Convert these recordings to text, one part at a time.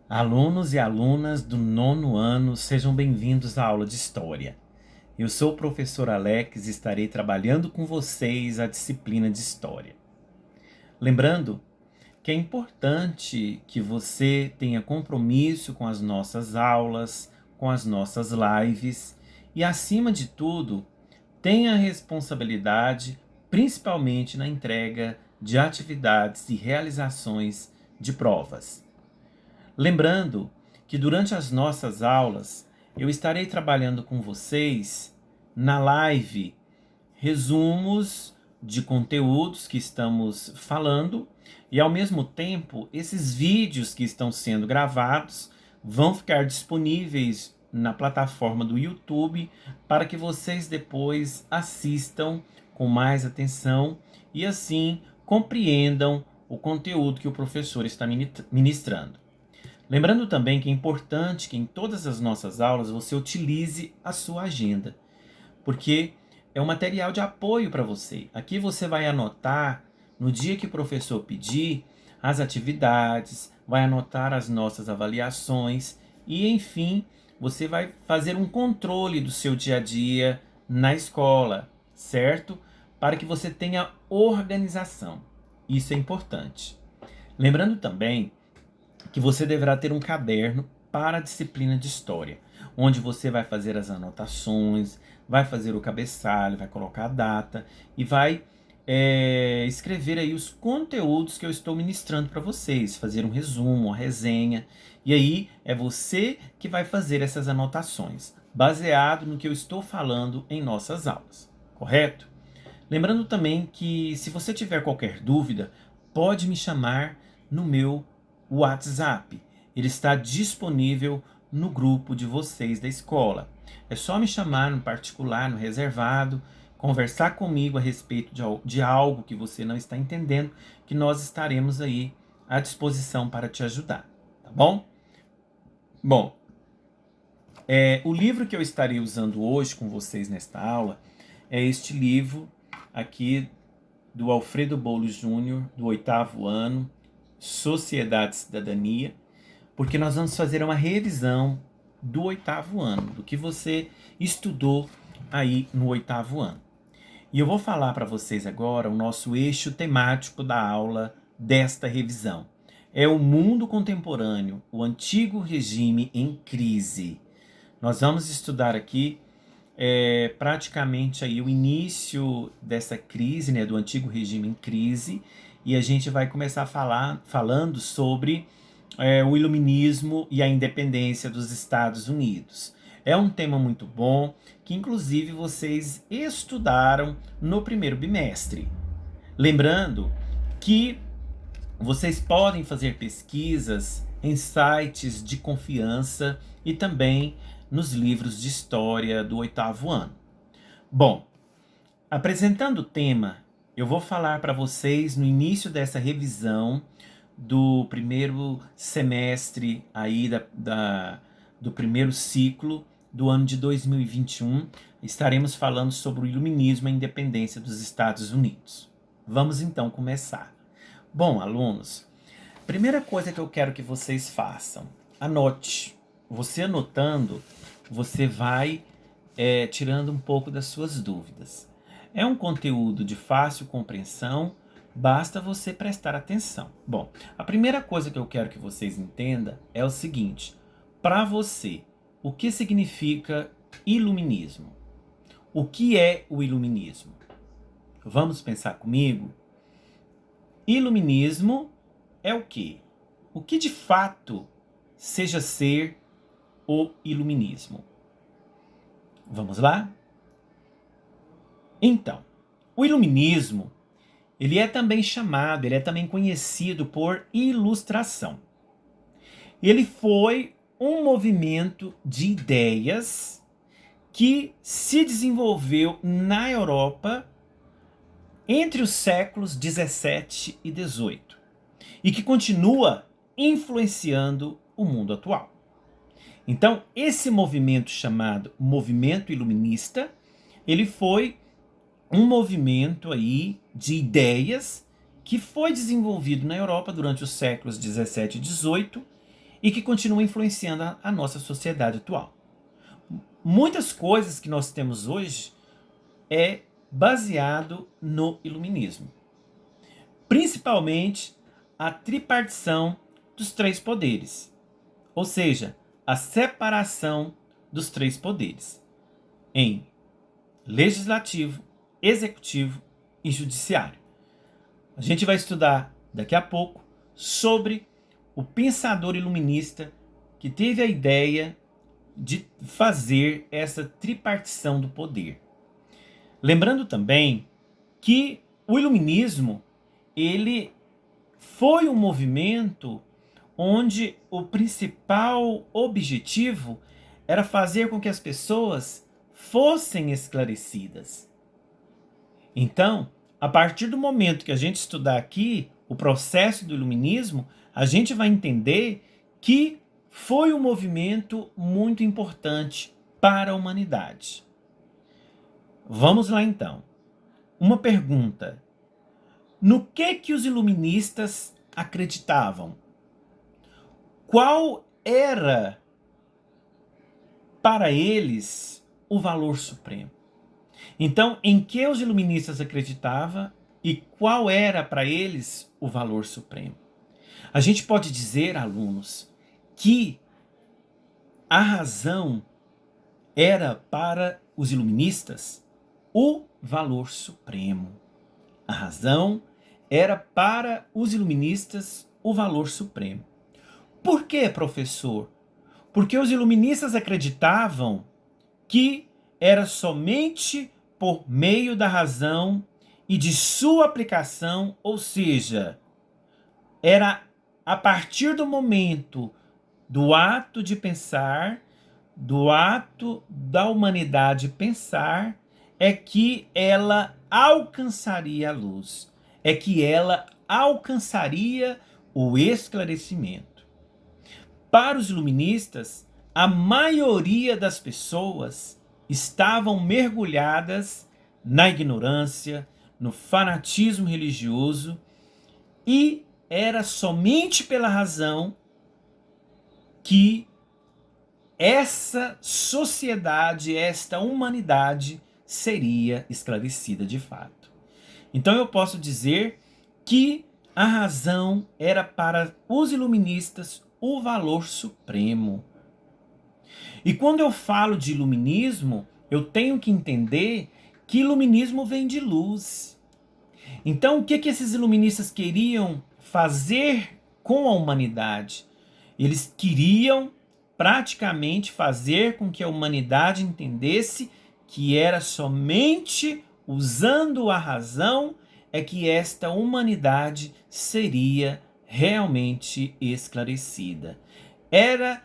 Alunos e alunas do nono ano, sejam bem-vindos à aula de História. Eu sou o professor Alex e estarei trabalhando com vocês a disciplina de História. Lembrando que é importante que você tenha compromisso com as nossas aulas, com as nossas lives e, acima de tudo, tenha responsabilidade, principalmente na entrega de atividades e realizações de provas. Lembrando que durante as nossas aulas eu estarei trabalhando com vocês na live resumos de conteúdos que estamos falando e, ao mesmo tempo, esses vídeos que estão sendo gravados vão ficar disponíveis na plataforma do YouTube para que vocês depois assistam com mais atenção e assim compreendam o conteúdo que o professor está ministrando. Lembrando também que é importante que em todas as nossas aulas você utilize a sua agenda, porque é um material de apoio para você. Aqui você vai anotar, no dia que o professor pedir, as atividades, vai anotar as nossas avaliações e, enfim, você vai fazer um controle do seu dia a dia na escola, certo? Para que você tenha organização. Isso é importante. Lembrando também que você deverá ter um caderno para a disciplina de História, onde você vai fazer as anotações, vai fazer o cabeçalho, vai colocar a data e vai escrever aí os conteúdos que eu estou ministrando para vocês, fazer um resumo, uma resenha, e aí é você que vai fazer essas anotações, baseado no que eu estou falando em nossas aulas, correto? Lembrando também que, se você tiver qualquer dúvida, pode me chamar no meu WhatsApp. Ele está disponível no grupo de vocês da escola. É só me chamar no particular, no reservado, conversar comigo a respeito de algo que você não está entendendo, que nós estaremos aí à disposição para te ajudar, tá bom? Bom, o livro que eu estarei usando hoje com vocês nesta aula é este livro aqui do Alfredo Boulos Júnior, do 8º ano, Sociedade e Cidadania, porque nós vamos fazer uma revisão do 8º ano, do que você estudou aí no 8º ano. E eu vou falar para vocês agora o nosso eixo temático da aula desta revisão. É o mundo contemporâneo, o antigo regime em crise. Nós vamos estudar aqui praticamente aí o início dessa crise, né, do antigo regime em crise, e a gente vai começar falando sobre o iluminismo e a independência dos Estados Unidos. É um tema muito bom, que inclusive vocês estudaram no primeiro bimestre. Lembrando que vocês podem fazer pesquisas em sites de confiança e também nos livros de história do 8º ano. Bom, apresentando o tema, eu vou falar para vocês no início dessa revisão do primeiro semestre aí do primeiro ciclo do ano de 2021. Estaremos falando sobre o iluminismo e a independência dos Estados Unidos. Vamos então começar. Bom, alunos, primeira coisa que eu quero que vocês façam, anote. Você anotando, você vai tirando um pouco das suas dúvidas. É um conteúdo de fácil compreensão, basta você prestar atenção. Bom, a primeira coisa que eu quero que vocês entendam é o seguinte: para você, o que significa iluminismo? O que é o iluminismo? Vamos pensar comigo? Iluminismo é o quê? O que de fato seja ser o iluminismo? Vamos lá? Então, o iluminismo, ele é também conhecido por ilustração. Ele foi um movimento de ideias que se desenvolveu na Europa entre os séculos 17 e 18 e que continua influenciando o mundo atual. Então, esse movimento chamado movimento iluminista, ele foi um movimento aí de ideias que foi desenvolvido na Europa durante os séculos 17 e 18 e que continua influenciando a nossa sociedade atual. Muitas coisas que nós temos hoje é baseado no iluminismo, principalmente a tripartição dos três poderes, ou seja, a separação dos três poderes em legislativo, executivo e judiciário. A gente vai estudar daqui a pouco sobre o pensador iluminista que teve a ideia de fazer essa tripartição do poder. Lembrando também que o iluminismo, ele foi um movimento onde o principal objetivo era fazer com que as pessoas fossem esclarecidas. Então, a partir do momento que a gente estudar aqui o processo do iluminismo, a gente vai entender que foi um movimento muito importante para a humanidade. Vamos lá então. Uma pergunta. No que os iluministas acreditavam? Qual era para eles o valor supremo? Então, em que os iluministas acreditavam e qual era para eles o valor supremo? A gente pode dizer, alunos, que a razão era para os iluministas o valor supremo. A razão era para os iluministas o valor supremo. Por quê, professor? Porque os iluministas acreditavam que era somente por meio da razão e de sua aplicação, ou seja, era a partir do momento do ato de pensar, do ato da humanidade pensar, é que ela alcançaria a luz, é que ela alcançaria o esclarecimento. Para os iluministas, a maioria das pessoas estavam mergulhadas na ignorância, no fanatismo religioso, e era somente pela razão que essa sociedade, esta humanidade seria esclarecida de fato. Então eu posso dizer que a razão era para os iluministas o valor supremo. E quando eu falo de iluminismo, eu tenho que entender que iluminismo vem de luz. Então, o que esses iluministas queriam fazer com a humanidade? Eles queriam praticamente fazer com que a humanidade entendesse que era somente usando a razão é que esta humanidade seria realmente esclarecida. Era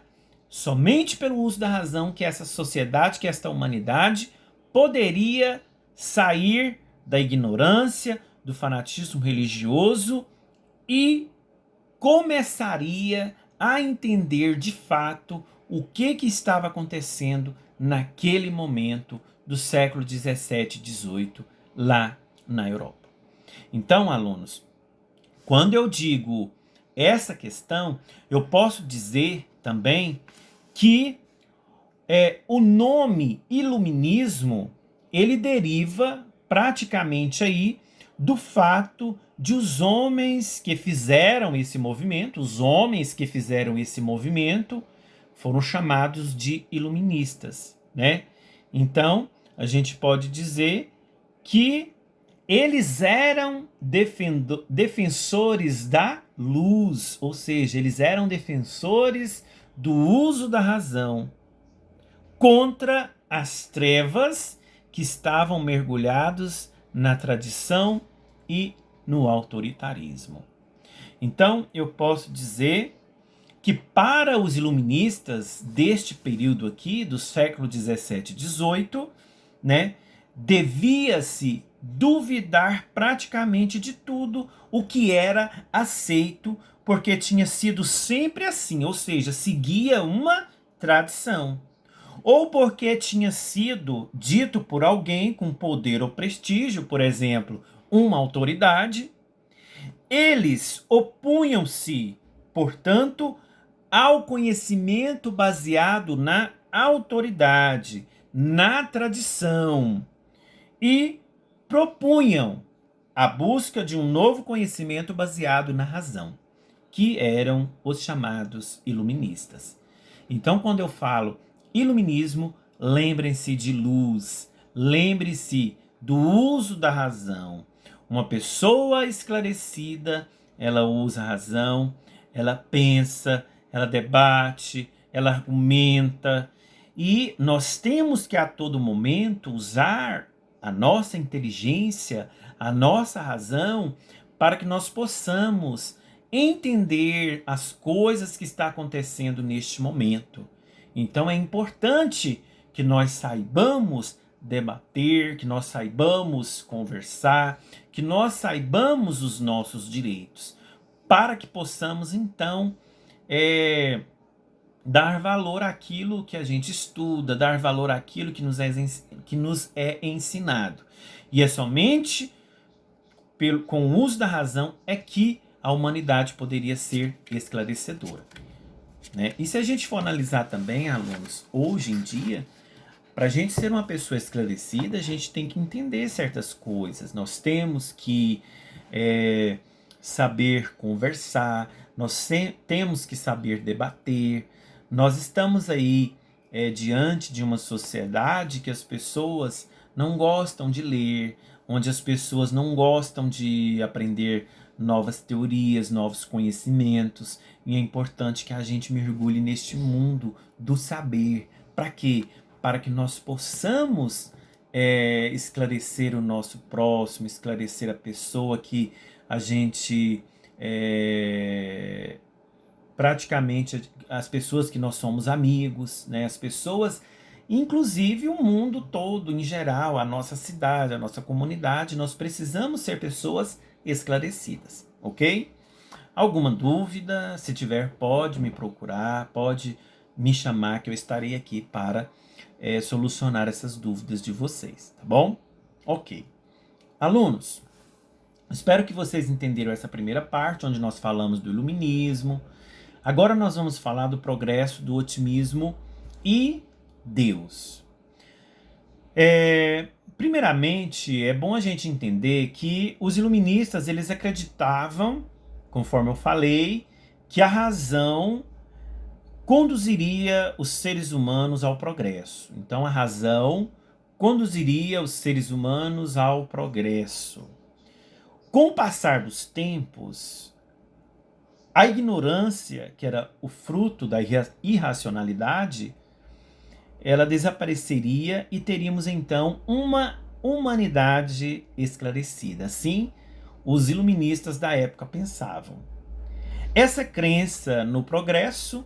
somente pelo uso da razão que essa sociedade, que esta humanidade poderia sair da ignorância, do fanatismo religioso e começaria a entender de fato o que estava acontecendo naquele momento do século 17 e 18 lá na Europa. Então, alunos, quando eu digo essa questão, eu posso dizer também que o nome iluminismo, ele deriva praticamente aí do fato de os homens que fizeram esse movimento, foram chamados de iluministas, né? Então, a gente pode dizer que eles eram defensores da luz, ou seja, eles eram defensores do uso da razão contra as trevas que estavam mergulhados na tradição e no autoritarismo. Então, eu posso dizer que para os iluministas deste período aqui, do século 17 e 18, né, devia-se duvidar praticamente de tudo o que era aceito, porque tinha sido sempre assim, ou seja, seguia uma tradição, ou porque tinha sido dito por alguém com poder ou prestígio, por exemplo, uma autoridade. Eles opunham-se, portanto, ao conhecimento baseado na autoridade, na tradição, e propunham a busca de um novo conhecimento baseado na razão, que eram os chamados iluministas. Então, quando eu falo iluminismo, lembrem-se de luz, lembre-se do uso da razão. Uma pessoa esclarecida, ela usa a razão, ela pensa, ela debate, ela argumenta, e nós temos que a todo momento usar a nossa inteligência, a nossa razão, para que nós possamos entender as coisas que estão acontecendo neste momento. Então é importante que nós saibamos debater, que nós saibamos conversar, que nós saibamos os nossos direitos, para que possamos então dar valor àquilo que a gente estuda, dar valor àquilo que nos é ensinado. E é somente com o uso da razão é que a humanidade poderia ser esclarecedora. Né? E se a gente for analisar também, alunos, hoje em dia, para a gente ser uma pessoa esclarecida, a gente tem que entender certas coisas. Nós temos que saber conversar, temos que saber debater. Nós estamos aí diante de uma sociedade que as pessoas não gostam de ler, onde as pessoas não gostam de aprender novas teorias, novos conhecimentos, e é importante que a gente mergulhe neste mundo do saber. Para quê? Para que nós possamos esclarecer o nosso próximo, esclarecer a pessoa que a gente praticamente as pessoas que nós somos amigos, né? As pessoas, inclusive o mundo todo em geral, a nossa cidade, a nossa comunidade, nós precisamos ser pessoas esclarecidas, ok? Alguma dúvida, se tiver, pode me procurar, pode me chamar que eu estarei aqui para solucionar essas dúvidas de vocês, tá bom? Ok. Alunos, espero que vocês entenderam essa primeira parte, onde nós falamos do iluminismo. Agora nós vamos falar do progresso, do otimismo e Deus. Primeiramente, é bom a gente entender que os iluministas, eles acreditavam, conforme eu falei, que a razão conduziria os seres humanos ao progresso. Então, a razão conduziria os seres humanos ao progresso. Com o passar dos tempos, a ignorância, que era o fruto da irracionalidade, ela desapareceria e teríamos então uma humanidade esclarecida. Assim, os iluministas da época pensavam. Essa crença no progresso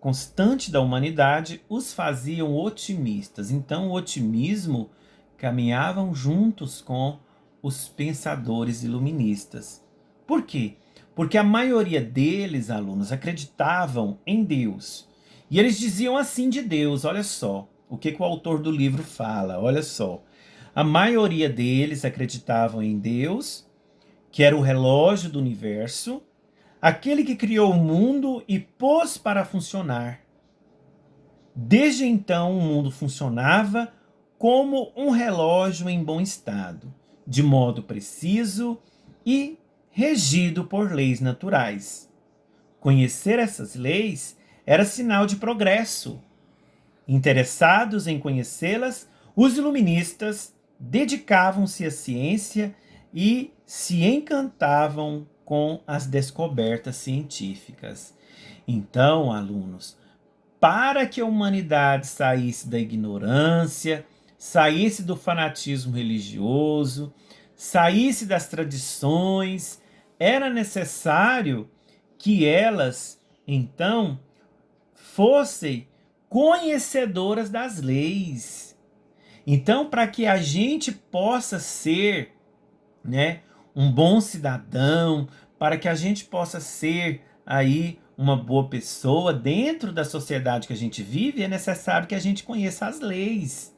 constante da humanidade os faziam otimistas. Então, o otimismo caminhavam juntos com os pensadores iluministas. Por quê? Porque a maioria deles, alunos, acreditavam em Deus. E eles diziam assim de Deus, olha só, o que o autor do livro fala, olha só. A maioria deles acreditavam em Deus, que era o relógio do universo, aquele que criou o mundo e pôs para funcionar. Desde então, o mundo funcionava como um relógio em bom estado, de modo preciso e regido por leis naturais. Conhecer essas leis era sinal de progresso. Interessados em conhecê-las, os iluministas dedicavam-se à ciência e se encantavam com as descobertas científicas. Então, alunos, para que a humanidade saísse da ignorância, saísse do fanatismo religioso, saísse das tradições, era necessário que elas, então, fossem conhecedoras das leis. Então, para que a gente possa ser, né, um bom cidadão, para que a gente possa ser aí uma boa pessoa dentro da sociedade que a gente vive, é necessário que a gente conheça as leis.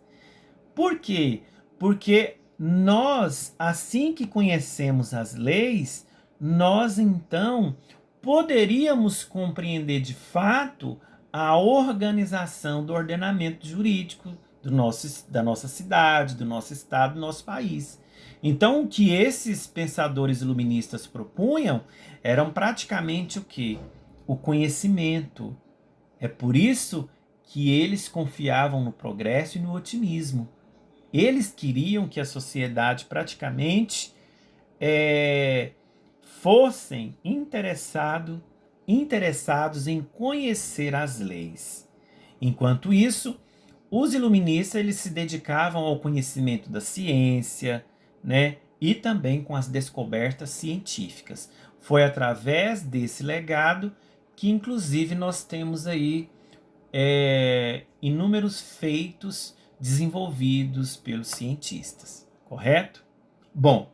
Por quê? Porque nós, assim que conhecemos as leis, nós então poderíamos compreender de fato a organização do ordenamento jurídico da nossa cidade, do nosso estado, do nosso país. Então, o que esses pensadores iluministas propunham eram praticamente o quê? O conhecimento. É por isso que eles confiavam no progresso e no otimismo. Eles queriam que a sociedade praticamente fossem interessados em conhecer as leis. Enquanto isso, os iluministas eles se dedicavam ao conhecimento da ciência, né, e também com as descobertas científicas. Foi através desse legado que, inclusive, nós temos aí inúmeros feitos desenvolvidos pelos cientistas, correto? Bom,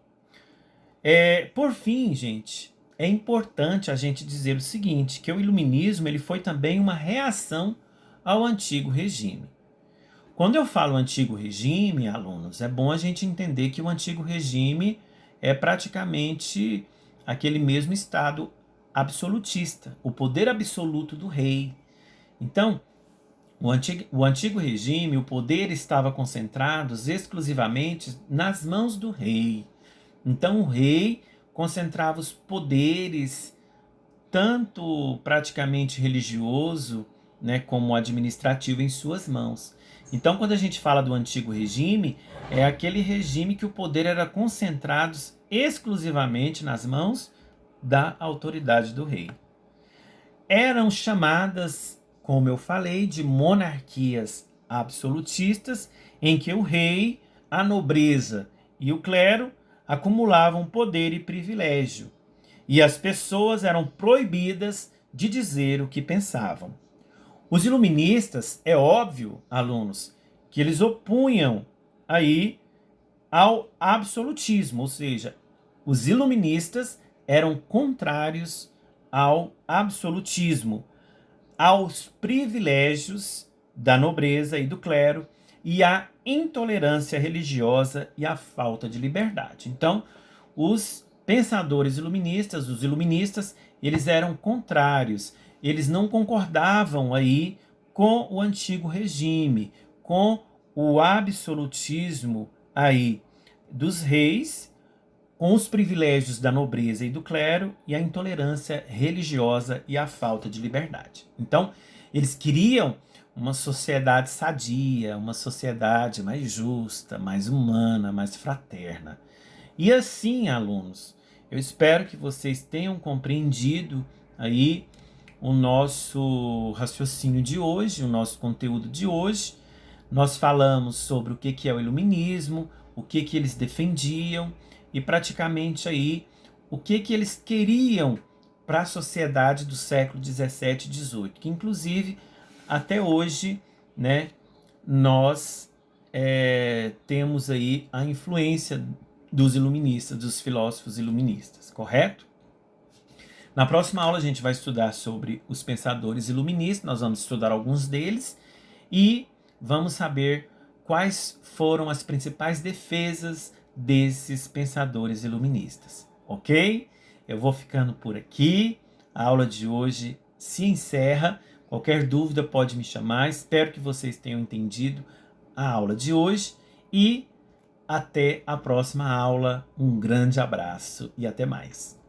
por fim, gente, é importante a gente dizer o seguinte, que o iluminismo ele foi também uma reação ao antigo regime. Quando eu falo antigo regime, alunos, é bom a gente entender que o antigo regime é praticamente aquele mesmo estado absolutista, o poder absoluto do rei. Então, o antigo regime, o poder estava concentrado exclusivamente nas mãos do rei. Então, o rei concentrava os poderes, tanto praticamente religioso, né, como administrativo, em suas mãos. Então, quando a gente fala do antigo regime, é aquele regime que o poder era concentrado exclusivamente nas mãos da autoridade do rei. Eram chamadas, como eu falei, de monarquias absolutistas, em que o rei, a nobreza e o clero acumulavam poder e privilégio, e as pessoas eram proibidas de dizer o que pensavam. Os iluministas, é óbvio, alunos, que eles opunham aí ao absolutismo, ou seja, os iluministas eram contrários ao absolutismo, aos privilégios da nobreza e do clero e à intolerância religiosa e à falta de liberdade. Então, os pensadores iluministas, os iluministas, eles eram contrários, eles não concordavam aí com o antigo regime, com o absolutismo aí dos reis, com os privilégios da nobreza e do clero e a intolerância religiosa e a falta de liberdade. Então, eles queriam uma sociedade sadia, uma sociedade mais justa, mais humana, mais fraterna. E assim, alunos, eu espero que vocês tenham compreendido aí o nosso raciocínio de hoje, o nosso conteúdo de hoje. Nós falamos sobre o que é o iluminismo, o que eles defendiam e praticamente aí o que eles queriam para a sociedade do século 17 e 18, que inclusive até hoje, né, nós temos aí a influência dos iluministas, dos filósofos iluministas, correto? Na próxima aula a gente vai estudar sobre os pensadores iluministas, nós vamos estudar alguns deles e vamos saber quais foram as principais defesas desses pensadores iluministas, ok? Eu vou ficando por aqui, a aula de hoje se encerra, qualquer dúvida pode me chamar, espero que vocês tenham entendido a aula de hoje e até a próxima aula, um grande abraço e até mais.